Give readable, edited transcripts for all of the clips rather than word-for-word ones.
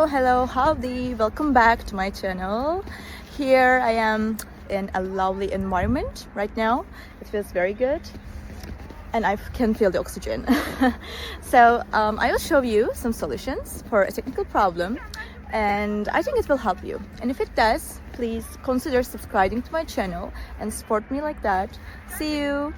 Hello, howdy, welcome back to my channel. Here I am in a lovely environment right now. It feels very good and I can feel the oxygen. So I will show you some solutions for a technical problem, and I think it will help you. And if it does, please consider subscribing to my channel and support me like that. See you.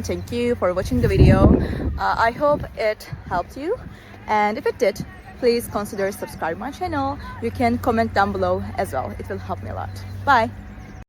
Thank you for watching the video. I hope it helped you, and if it did, please consider subscribing my channel. You can comment down below as well. It will help me a lot. Bye.